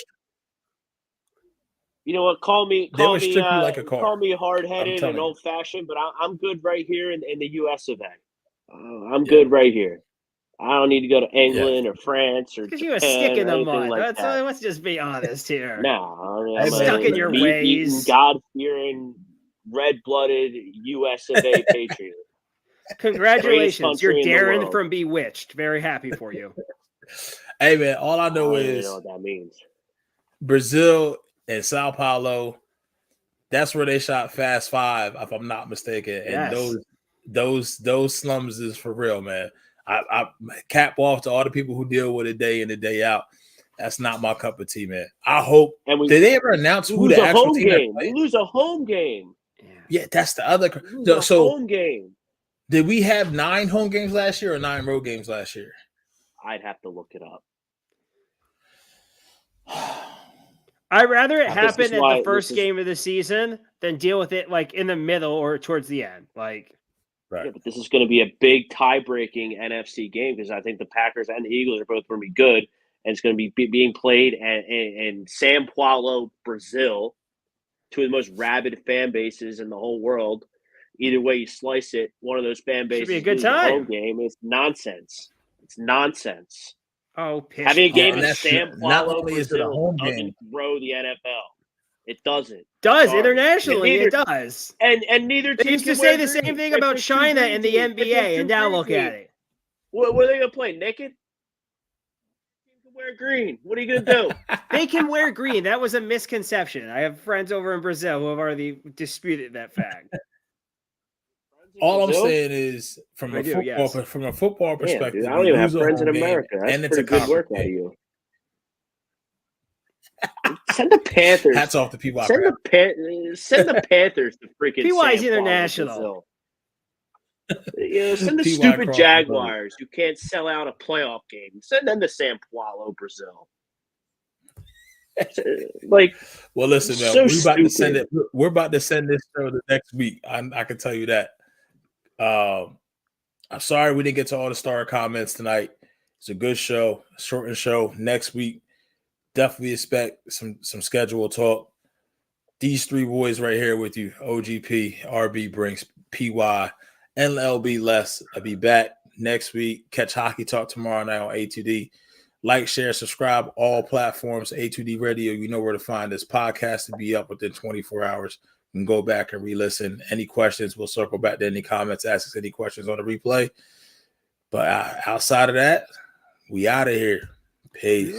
You know what? Call me like a car. Call me hard-headed and old-fashioned, but I'm good right here in the U.S. of A. I'm good right here. I don't need to go to England or France or because you a stick in the mud. Let's just be honest here. No, I'm stuck in your ways. God-fearing, red-blooded U.S. of A patriot. Congratulations, you're Darren from Bewitched. Very happy for you. Hey man, all I know is know what that means. Brazil and Sao Paulo. That's where they shot Fast Five, if I'm not mistaken. And those slums is for real, man. I cap off to all the people who deal with it day in and day out. That's not my cup of tea, man. I hope. Did they ever announce who the actual team is? We lose a home game. Yeah, that's the other. Home game. Did we have 9 home games last year or 9 road games last year? I'd have to look it up. I'd rather it happen at the first game of the season than deal with it like in the middle or towards the end. Like, right. Yeah, but this is going to be a big tie-breaking NFC game because I think the Packers and the Eagles are both going to be good, and it's going to be being played in Sao Paulo, Brazil, two of the most rabid fan bases in the whole world. Either way you slice it, one of those fan bases should be a good time. Home game is nonsense. It's nonsense. Oh, having a game in Sao Paulo, Brazil doesn't grow the NFL. It doesn't. Internationally, it does. And neither team. They used to say the same thing about China in the NBA, and now look at it. What are they going to play? Naked? They can wear green. What are you going to do? They can wear green. That was a misconception. I have friends over in Brazil who have already disputed that fact. All I'm saying is, from a football perspective, dude, I don't even have friends in America. That's pretty good work out of you. Send the Panthers. Hats off to people. Send the Panthers to freaking PY's International. Send the stupid Jaguars who can't sell out a playoff game. Send them to Sao Paulo, Brazil. Well, listen, man, we're about to send this show the next week. I can tell you that. I'm sorry we didn't get to all the star comments tonight. It's a good show, shortened show. Next week, definitely expect some schedule talk. These 3 boys right here with you: OGP, RB Brinks, PY, and LB Les. I'll be back next week. Catch Hockey Talk tomorrow night on A2D. Like, share, subscribe, all platforms. A2D Radio. You know where to find this podcast to be up within 24 hours. You can go back and re-listen. Any questions, we'll circle back to any comments, ask us any questions on the replay. But outside of that, we out of here. Peace.